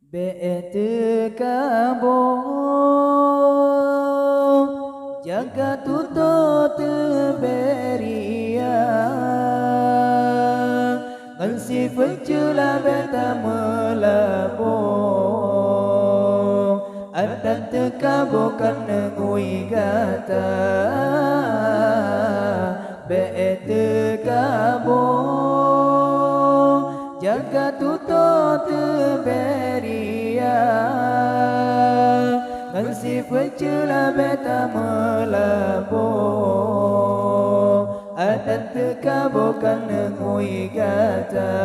Be'etikabo jaga tutut beria ngansi fecula beta melabo adat tekabo kan ngui gata be'etikabo jaga tutut beria ngansi fecula beta melabo adat tekabo kan ngui gata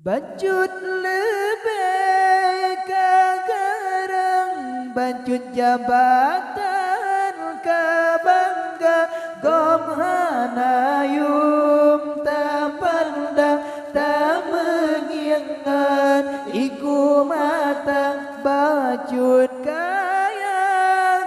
Bacut lebih kagarang Bacut jabatan kabangga Gom hanayum tak pandang Tak mengingat iku mata Bacut kaya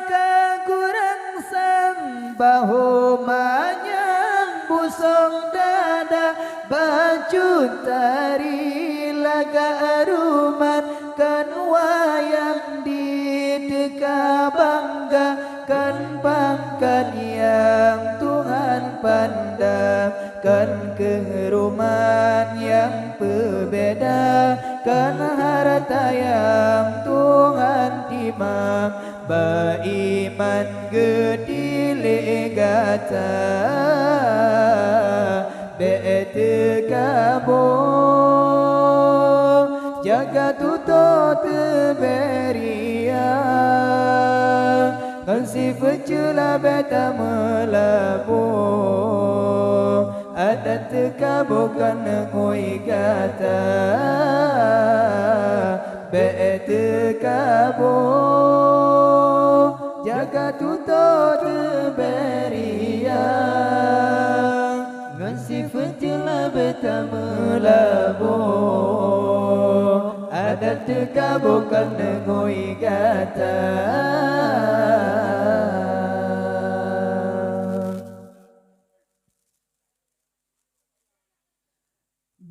kakurang sang Bahu manyang busong dada Bacut tari laga aruman Kan wayang di deka bangga Kan pangkat yang Tuhan pandang Kan keruman yang berbeda Kan harta yang Tuhan timang Baiman gedile gata Be'etikabo jaga tutut beria Ngansi fecula beta melabo Adat tekabo kan ngui gata Be'etikabo jaga tutut beria Ngansi fecula beta melabo Adat tekabo kan ngui gata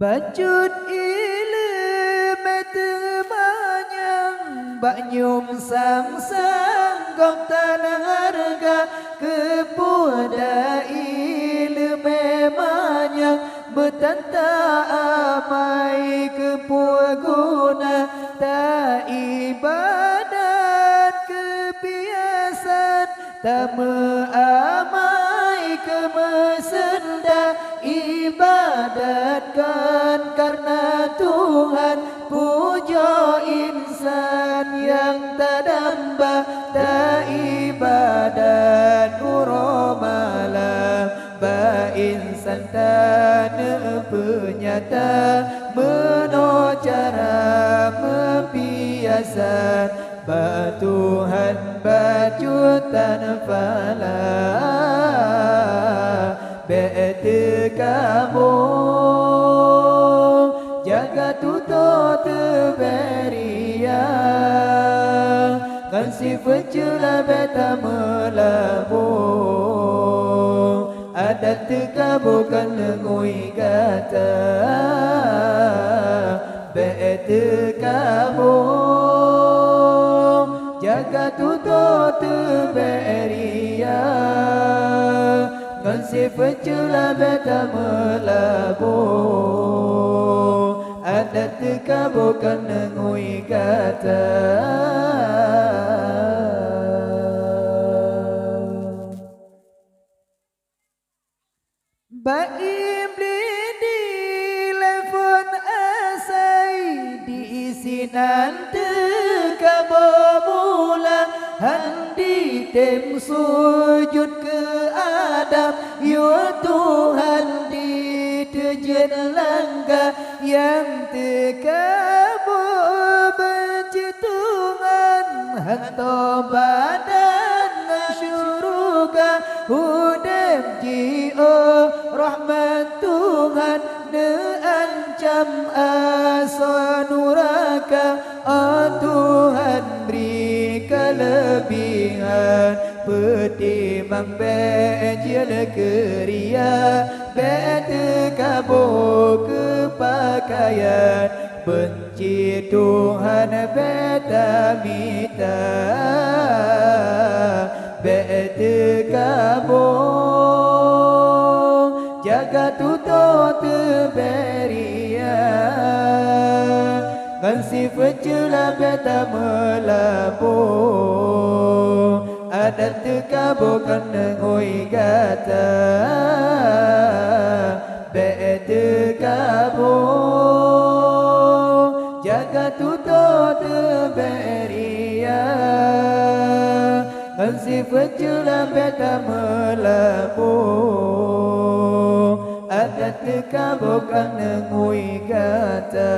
Bacut ilmu temanyang Banyum sang-sang Gom tanah harga Kepada ilmu manyang Betanta amai kepuaguna Tak ibadat kebiasaan Tak meamai kemesenda Ibadatkan karena Tuhan Puja insan yang tak damba Tak ibadat uromalam Ba insan tanah penyata Meno cara membiasa Ba Tuhan bajutan fala Be'etikabo jaga tutut beria Ngansi fecula beta melabo Adat tekabo kan ngui gata Be'etikabo jaga tutut beria Ngansi fecula beta melabo Adat tekabo kan ngui gata Baim di telefon asai diisi nanti kabo mula handi tem sujud ke Adam ya Tuhan di tejen langga yang tekabo benci Tuhan hanto badan syuruga hudem jio rahmat Tuhan ne ancam asa nuraka oh Tuhan beri kelebih kelebihan peti mangbe jele keria bete kabur kepakaian benci Tuhan beta mita bete kabur jaga tuto teberia kan sifat jela beta melabur adat tekabo kan ngoi gata bete kabur jaga tuto teberia kan sifat jela beta melabur adat tekabo kan ngoi gata